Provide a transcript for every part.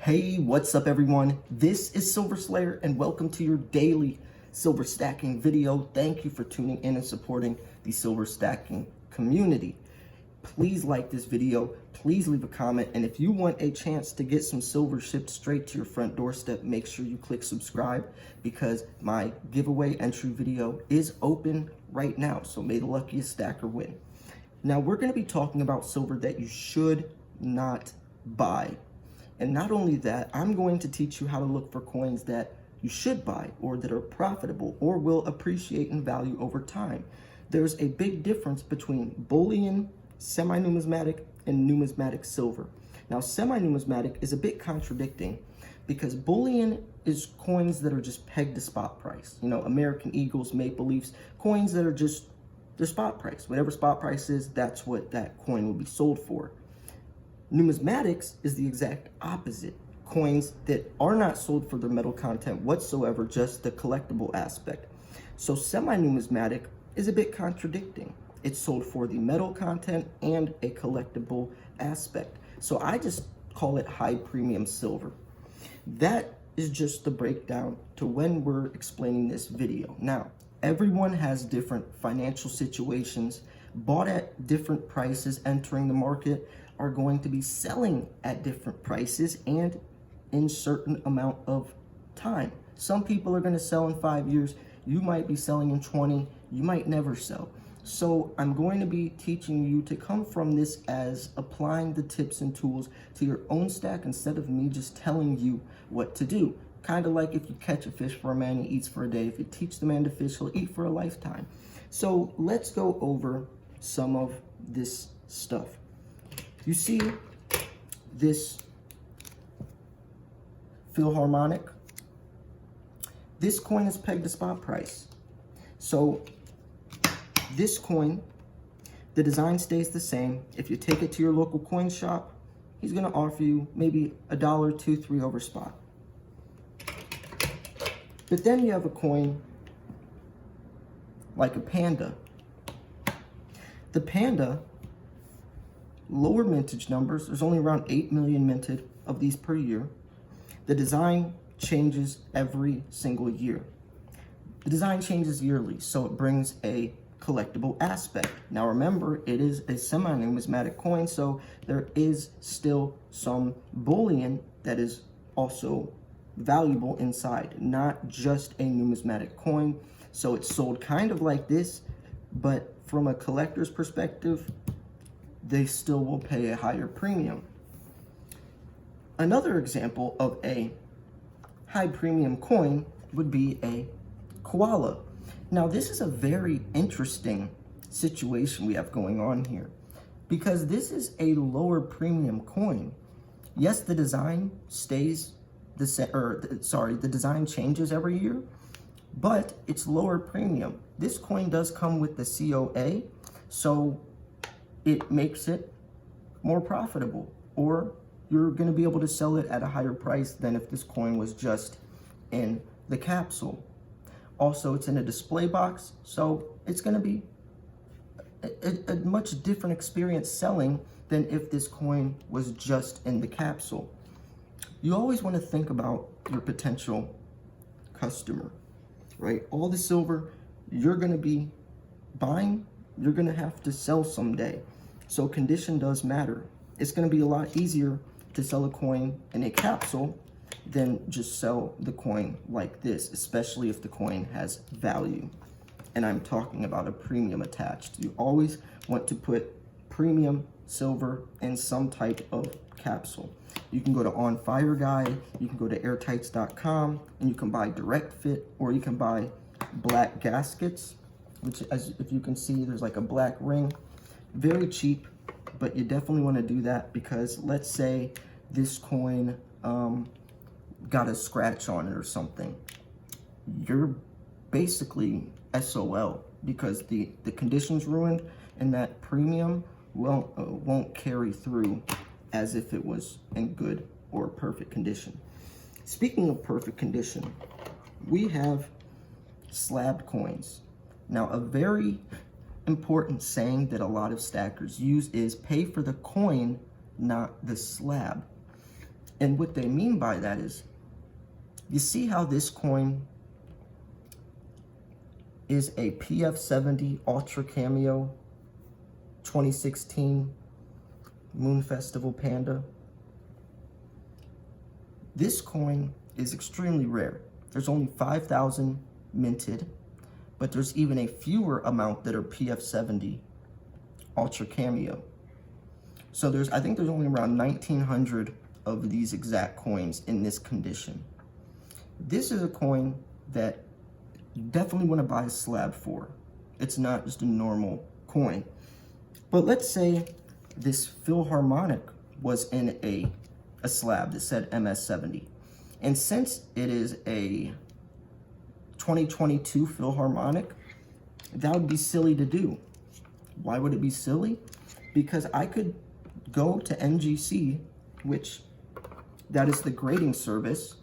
Hey, what's up everyone? This is Silver Slayer and welcome to your daily silver stacking video. Thank you for tuning in and supporting the silver stacking community. Please like this video, please leave a comment, and if you want a chance to get some silver shipped straight to your front doorstep, make sure you click subscribe because my giveaway entry video is open right now, so may the luckiest stacker win. Now we're going to be talking about silver that you should not buy. And not only that, I'm going to teach you how to look for coins that you should buy or that are profitable or will appreciate in value over time. There's a big difference between bullion, semi-numismatic, and numismatic silver. Now, semi-numismatic is a bit contradicting because bullion is coins that are just pegged to spot price. You know, American Eagles, Maple Leafs, coins that are just the spot price. Whatever spot price is, that's what that coin will be sold for. Numismatics is the exact opposite. Coins that are not sold for their metal content whatsoever, just the collectible aspect. So semi-numismatic is a bit contradicting. It's sold for the metal content and a collectible aspect. So I just call it high premium silver. That is just the breakdown to when we're explaining this video. Now, everyone has different financial situations, bought at different prices entering the market, are going to be selling at different prices and in certain amount of time. Some people are going to sell in 5 years. You might be selling in 20. You might never sell. So I'm going to be teaching you to come from this as applying the tips and tools to your own stack instead of me just telling you what to do. Kind of like if you catch a fish for a man, he eats for a day. If you teach the man to fish, he'll eat for a lifetime. So let's go over some of this stuff. You see this Philharmonic? This coin is pegged to spot price. So this coin, the design stays the same. If you take it to your local coin shop, he's gonna offer you maybe $1, $2, $3 over spot. But then you have a coin like a Panda. The Panda, lower mintage numbers, there's only around 8 million minted of these per year. The design changes every single year. The design changes yearly, so it brings a collectible aspect. Now remember, it is a semi-numismatic coin, so there is still some bullion that is also valuable inside, not just a numismatic coin. So it's sold kind of like this, but from a collector's perspective, they still will pay a higher premium. Another example of a high premium coin would be a koala. Now this is a very interesting situation we have going on here because this is a lower premium coin. Yes, the design stays the same, the design changes every year, but it's lower premium. This coin does come with the COA, so it makes it more profitable, or you're going to be able to sell it at a higher price than if this coin was just in the capsule. Also, it's in a display box, so it's going to be a much different experience selling than if this coin was just in the capsule. You always want to think about your potential customer, right? All the silver you're going to be buying, you're going to have to sell someday. So condition does matter. It's going to be a lot easier to sell a coin in a capsule than just sell the coin like this, especially if the coin has value. And I'm talking about a premium attached. You always want to put premium silver in some type of capsule. You can go to On Fire Guide, you can go to airtights.com, and you can buy direct fit, or you can buy black gaskets, which, as if you can see, there's like a black ring. Very cheap, but you definitely want to do that because let's say this coin got a scratch on it or something. You're basically SOL because the condition's ruined and that premium won't carry through as if it was in good or perfect condition. Speaking of perfect condition, we have slabbed coins. Now, a very important saying that a lot of stackers use is pay for the coin, not the slab. And what they mean by that is, you see how this coin is a PF70 Ultra Cameo 2016 Moon Festival Panda? This coin is extremely rare. There's only 5,000 minted, but there's even a fewer amount that are PF70 Ultra Cameo. So I think there's only around 1,900 of these exact coins in this condition. This is a coin that you definitely want to buy a slab for. It's not just a normal coin. But let's say this Philharmonic was in a slab that said MS70. And since it is a 2022 Philharmonic, that would be silly to do. Why would it be silly? Because I could go to NGC, which that is the grading service.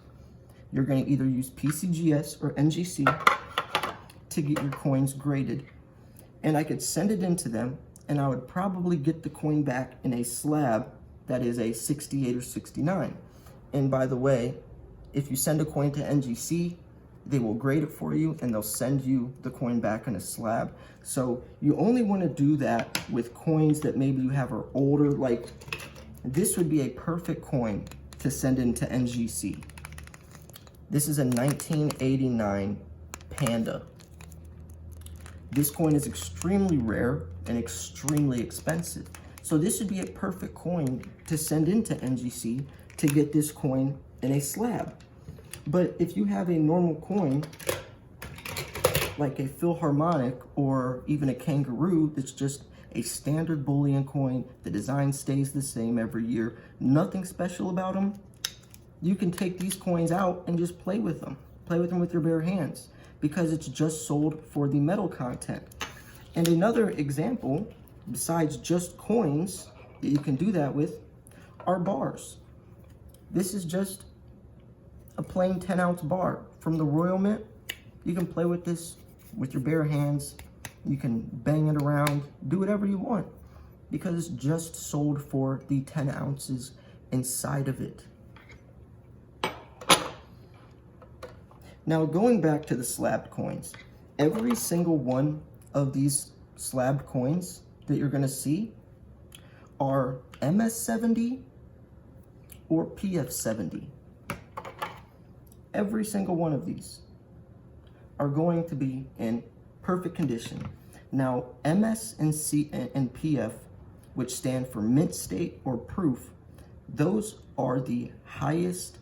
You're going to either use PCGS or NGC to get your coins graded. And I could send it into them, and I would probably get the coin back in a slab that is a 68 or 69. And by the way, if you send a coin to NGC, they will grade it for you and they'll send you the coin back in a slab. So you only want to do that with coins that maybe you have are older. Like this would be a perfect coin to send into NGC. This is a 1989 Panda. This coin is extremely rare and extremely expensive. So this would be a perfect coin to send into NGC to get this coin in a slab. But if you have a normal coin, like a Philharmonic or even a Kangaroo, that's just a standard bullion coin, the design stays the same every year, nothing special about them, you can take these coins out and just play with them. Play with them with your bare hands because it's just sold for the metal content. And another example, besides just coins that you can do that with, are bars. This is just a plain 10-ounce bar from the Royal Mint. You can play with this with your bare hands. You can bang it around, do whatever you want because it's just sold for the 10 ounces inside of it. Now going back to the slabbed coins, every single one of these slabbed coins that you're gonna see are MS70 or PF70. Every single one of these are going to be in perfect condition. Now, MS and PF, which stand for mint state or proof, those are the highest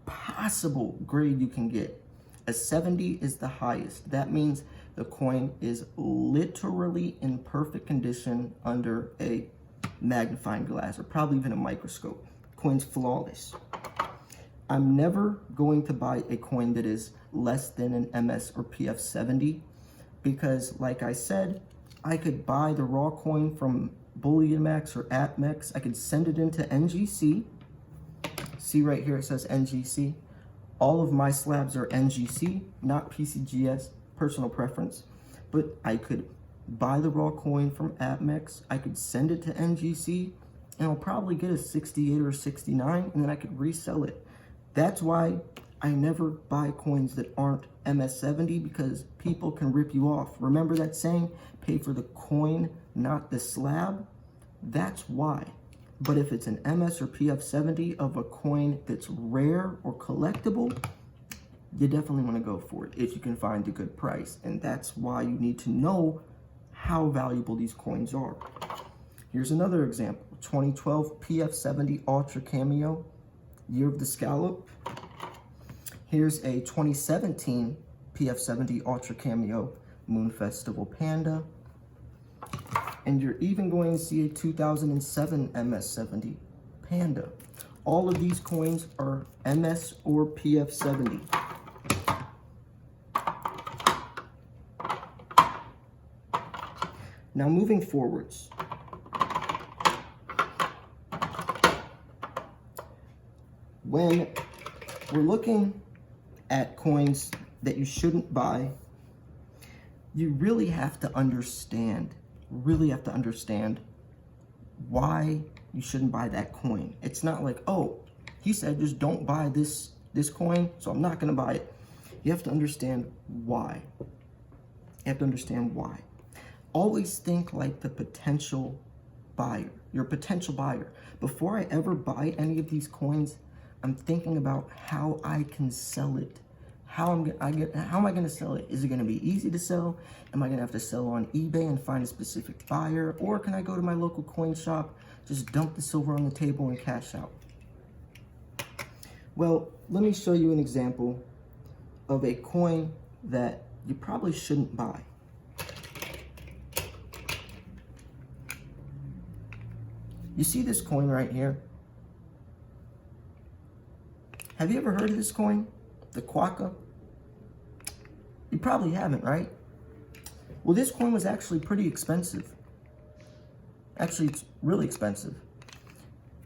possible grade you can get. A 70 is the highest. That means the coin is literally in perfect condition under a magnifying glass or probably even a microscope. Coin's flawless. I'm never going to buy a coin that is less than an MS or PF 70 because, like I said, I could buy the raw coin from Bullion Max or AppMex. I could send it into NGC. See right here, it says NGC. All of my slabs are NGC, not PCGS, personal preference. But I could buy the raw coin from AppMex. I could send it to NGC, and I'll probably get a 68 or 69, and then I could resell it. That's why I never buy coins that aren't MS70 because people can rip you off. Remember that saying, pay for the coin, not the slab? That's why. But if it's an MS or PF70 of a coin that's rare or collectible, you definitely want to go for it if you can find a good price. And that's why you need to know how valuable these coins are. Here's another example, 2012 PF70 Ultra Cameo, Year of the Scallop. Here's a 2017 PF70 Ultra Cameo Moon Festival Panda. And you're even going to see a 2007 MS70 Panda. All of these coins are MS or PF70. Now moving forwards. When we're looking at coins that you shouldn't buy, you really have to understand why you shouldn't buy that coin. It's not like, oh, He said, just don't buy this coin, so I'm not gonna buy it. You have to understand why. You have to understand why. Always think like the potential buyer, your potential buyer. Before I ever buy any of these coins, I'm thinking about how I can sell it. How am I going to sell it? Is it going to be easy to sell? Am I going to have to sell on eBay and find a specific buyer? Or can I go to my local coin shop, just dump the silver on the table and cash out? Well, let me show you an example of a coin that you probably shouldn't buy. You see this coin right here? Have you ever heard of this coin? The Quokka? You probably haven't, right? Well, this coin was actually pretty expensive. Actually, it's really expensive.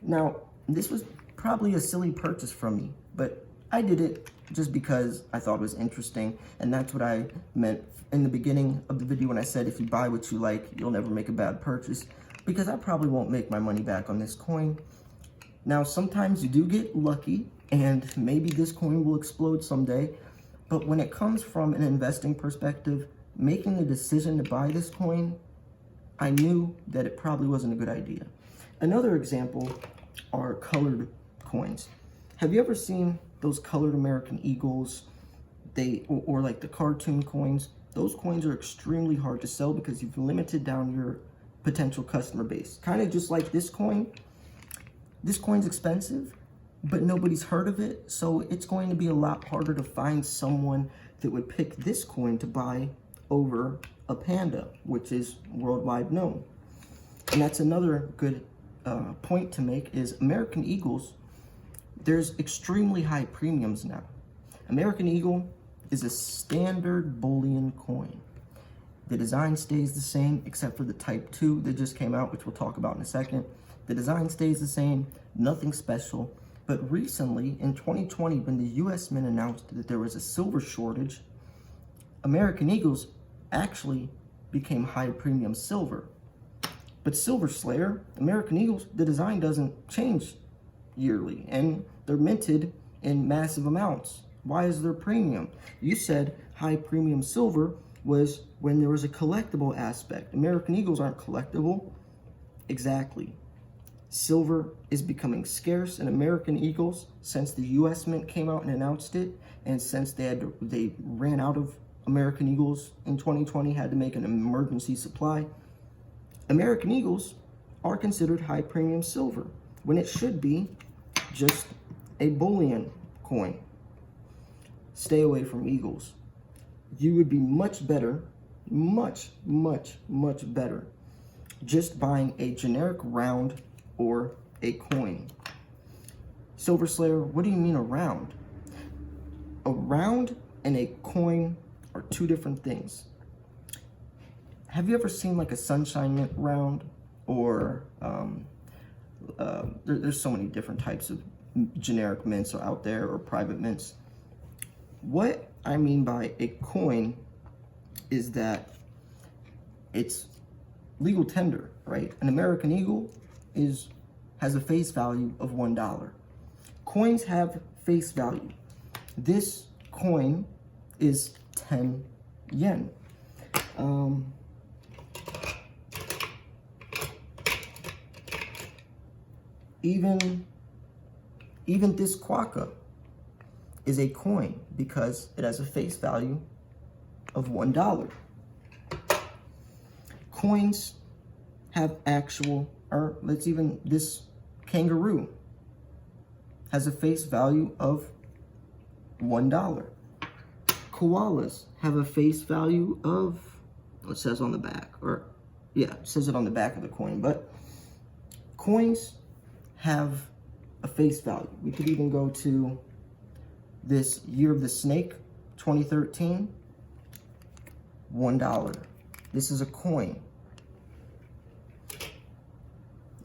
Now, this was probably a silly purchase from me, but I did it just because I thought it was interesting, and that's what I meant in the beginning of the video when I said if you buy what you like, you'll never make a bad purchase, because I probably won't make my money back on this coin. Now, sometimes you do get lucky, and maybe this coin will explode someday, but when it comes from an investing perspective, making the decision to buy this coin, I knew that it probably wasn't a good idea. Another example are colored coins. Have you ever seen those colored American Eagles, or like the cartoon coins? Those coins are extremely hard to sell because you've limited down your potential customer base. Kind of just like this coin. This coin's expensive, but nobody's heard of it, so it's going to be a lot harder to find someone that would pick this coin to buy over a panda, which is worldwide known. And that's another good point to make is American Eagles, there's extremely high premiums now. American Eagle is a standard bullion coin. The design stays the same except for the Type 2 that just came out, which we'll talk about in a second. The design stays the same, nothing special. But recently, in 2020, when the US Mint announced that there was a silver shortage, American Eagles actually became high premium silver. But Silver Slayer, American Eagles, the design doesn't change yearly, and they're minted in massive amounts. Why is there premium? You said high premium silver was when there was a collectible aspect. American Eagles aren't collectible. Exactly. Silver is becoming scarce, and American Eagles, since the US Mint came out and announced it, and since they ran out of American Eagles in 2020, had to make an emergency supply, American Eagles are considered high premium silver when it should be just a bullion coin. Stay away from Eagles. You would be much better, much better just buying a generic round or a coin. Silver Slayer, what do you mean a round? A round and a coin are two different things. Have you ever seen like a Sunshine Mint round? Or there's so many different types of generic mints out there, or private mints. What I mean by a coin is that it's legal tender, right? An American Eagle has a face value of $1. Coins have face value. This coin is 10 yen. Even this Quokka is a coin because it has a face value of $1. Coins have actual, or let's even, this kangaroo has a face value of $1. Koalas have a face value of, it says on the back, or yeah, it says it on the back of the coin, but coins have a face value. We could even go to this Year of the Snake, 2013, $1. This is a coin.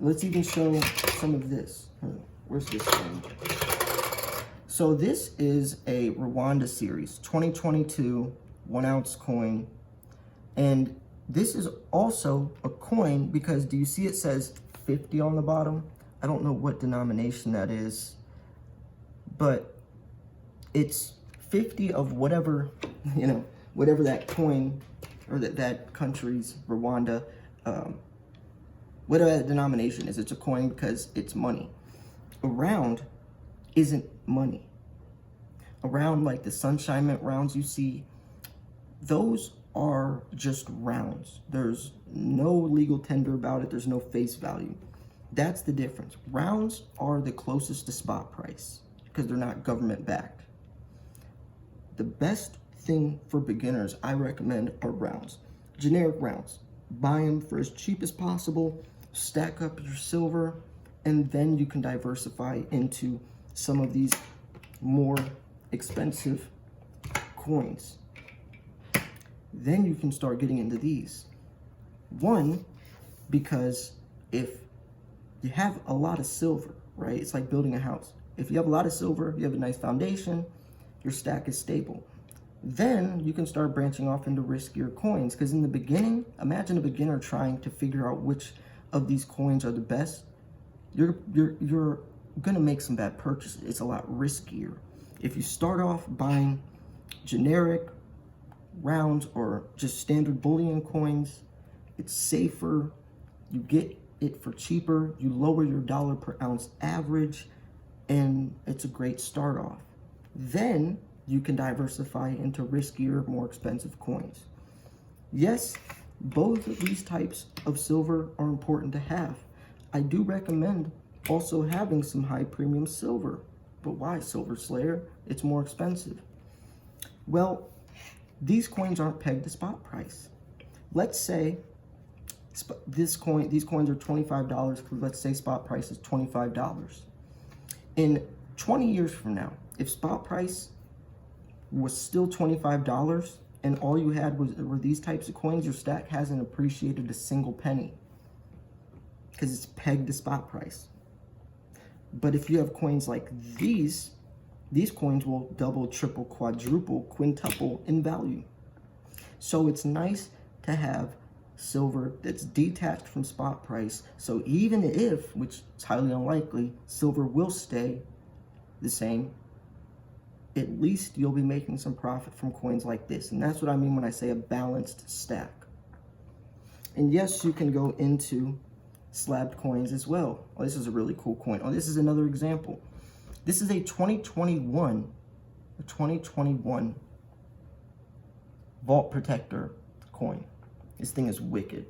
Let's even show some of this. Where's this thing? So this is a Rwanda series, 2022, 1 ounce coin. And this is also a coin because do you see it says 50 on the bottom? I don't know what denomination that is. but it's 50 of whatever, you know, whatever that coin or that country's Rwanda, whatever that denomination is. It's a coin because it's money. A round isn't money. A round like the Sunshine Mint rounds you see, those are just rounds. There's no legal tender about it. There's no face value. That's the difference. Rounds are the closest to spot price because they're not government backed. The best thing for beginners I recommend are rounds. Generic rounds. Buy them for as cheap as possible, stack up your silver, and then you can diversify into some of these more expensive coins. Then you can start getting into these. One, because if you have a lot of silver, right? It's like building a house. If you have a lot of silver, you have a nice foundation, your stack is stable. Then you can start branching off into riskier coins, because in the beginning, imagine a beginner trying to figure out which of these coins are the best. You're gonna make some bad purchases. It's a lot riskier. If you start off buying generic rounds or just standard bullion coins, it's safer. You get it for cheaper. You lower your dollar per ounce average, and it's a great start off. Then you can diversify into riskier, more expensive coins. Yes, both of these types of silver are important to have. I do recommend also having some high premium silver. But why, Silver Slayer? It's more expensive. Well, these coins aren't pegged to spot price. Let's say these coins are $25. Let's say spot price is $25. In 20 years from now, if spot price was still $25 and all you had were these types of coins, your stack hasn't appreciated a single penny because it's pegged to spot price. But if you have coins like these coins will double, triple, quadruple, quintuple in value. So it's nice to have silver that's detached from spot price. So even if, which is highly unlikely, silver will stay the same, at least you'll be making some profit from coins like this. And that's what I mean when I say a balanced stack. And yes, you can go into slabbed coins as well. Oh, this is a really cool coin. Oh, this is another example. This is a 2021 Vault Protector coin. This thing is wicked.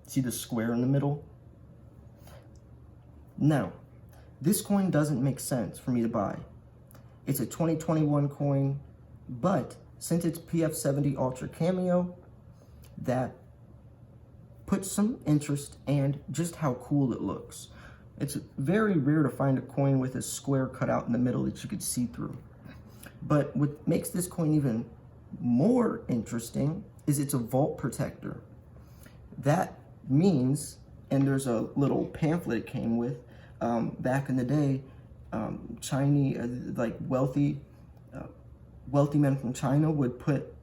See the square in the middle? Now, this coin doesn't make sense for me to buy. It's a 2021 coin, but since it's PF70 Ultra Cameo, that puts some interest and just how cool it looks. It's very rare to find a coin with a square cut out in the middle that you could see through. But what makes this coin even more interesting is it's a vault protector. That means, and there's a little pamphlet it came with, back in the day, Chinese, like wealthy men from China would put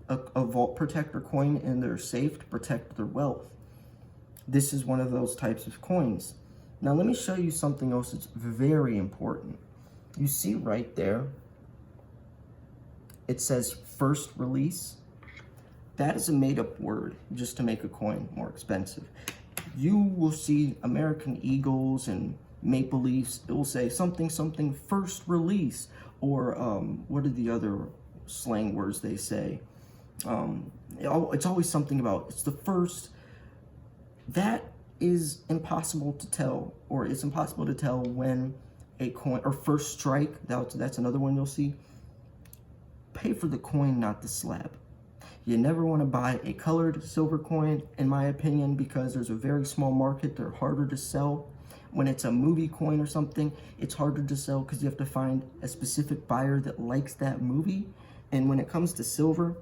a vault protector coin in their safe to protect their wealth. This is one of those types of coins. Now let me show you something else that's very important. You see right there, it says first release. That is a made-up word just to make a coin more expensive. You will see American Eagles and Maple Leafs, it will say something something first release, or what are the other slang words they say? It's always something about it's the first. That is impossible to tell, or it's impossible to tell when a coin, or first strike, that's another one you'll see. Pay for the coin, not the slab. You never want to buy a colored silver coin, in my opinion, because there's a very small market. They're harder to sell. When it's a movie coin or something, it's harder to sell because you have to find a specific buyer that likes that movie. And when it comes to silver,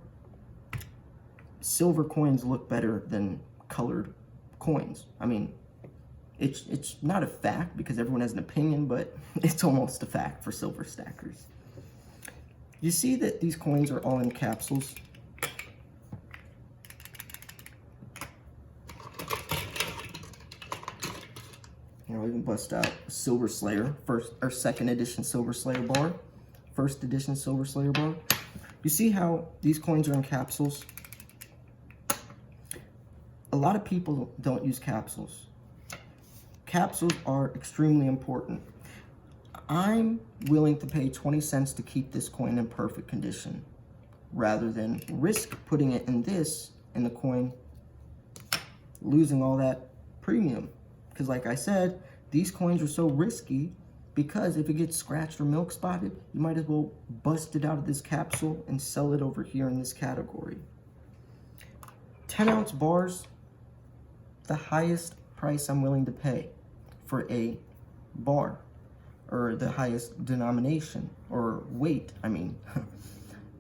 silver coins look better than colored coins. I mean, it's not a fact because everyone has an opinion, but it's almost a fact for silver stackers. You see that these coins are all in capsules. I'll even bust out Silver Slayer, first or second edition Silver Slayer bar, first edition Silver Slayer bar. You see how these coins are in capsules? A lot of people don't use capsules. Capsules are extremely important. I'm willing to pay 20 cents to keep this coin in perfect condition rather than risk putting it in this and the coin losing all that premium. Because like I said, these coins are so risky because if it gets scratched or milk spotted, you might as well bust it out of this capsule and sell it over here in this category. 10-ounce bars, the highest price I'm willing to pay for a bar, or the highest denomination or weight, I mean.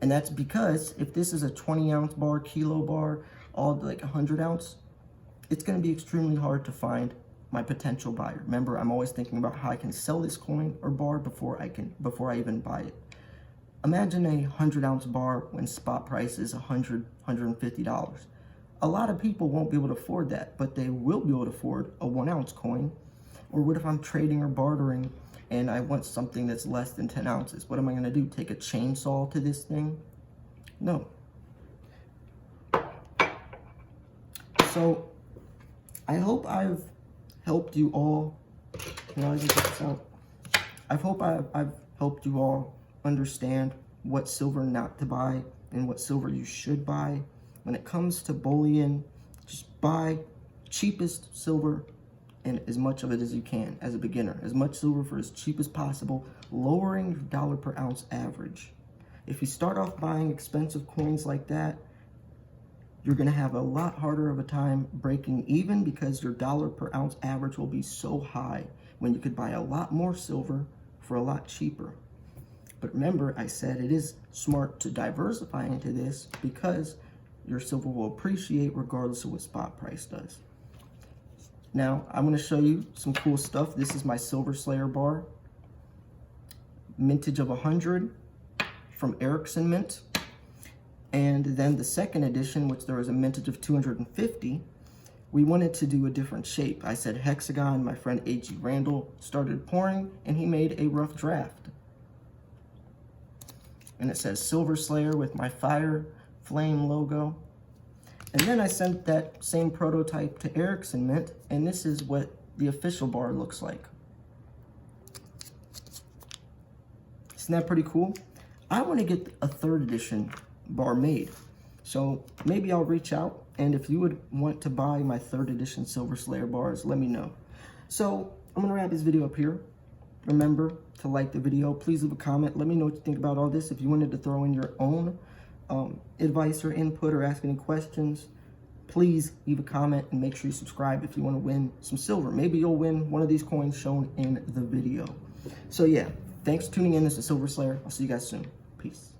And that's because if this is a 20-ounce bar, kilo bar, all like 100-ounce, it's going to be extremely hard to find my potential buyer. Remember, I'm always thinking about how I can sell this coin or bar before I even buy it. Imagine a 100-ounce bar when spot price is $100, $150. A lot of people won't be able to afford that, but they will be able to afford a 1-ounce coin. Or what if I'm trading or bartering and I want something that's less than 10 ounces? What am I going to do? Take a chainsaw to this thing? No. So I hope I've helped you all. I hope I've helped you all understand what silver not to buy and what silver you should buy. When it comes to bullion, just buy cheapest silver and as much of it as you can as a beginner. As much silver for as cheap as possible, lowering your dollar per ounce average. If you start off buying expensive coins like that, you're gonna have a lot harder of a time breaking even because your dollar per ounce average will be so high when you could buy a lot more silver for a lot cheaper. But remember, I said it is smart to diversify into this because your silver will appreciate regardless of what spot price does. Now, I'm going to show you some cool stuff. This is my Silver Slayer bar. Mintage of 100 from Ericsson Mint. And then the second edition, which there was a mintage of 250, we wanted to do a different shape. I said hexagon. My friend A.G. Randall started pouring, and he made a rough draft. And it says Silver Slayer with my fire flame logo. And then I sent that same prototype to Ericsson Mint, and this is what the official bar looks like. Isn't that pretty cool? I want to get a third edition bar made. So maybe I'll reach out, and if you would want to buy my third edition Silver Slayer bars, let me know. So I'm going to wrap this video up here. Remember to like the video. Please leave a comment. Let me know what you think about all this. If you wanted to throw in your own advice or input or ask any questions, please leave a comment and make sure you subscribe if you want to win some silver. Maybe you'll win one of these coins shown in the video. So yeah, thanks for tuning in. This is Silver Slayer. I'll see you guys soon. Peace.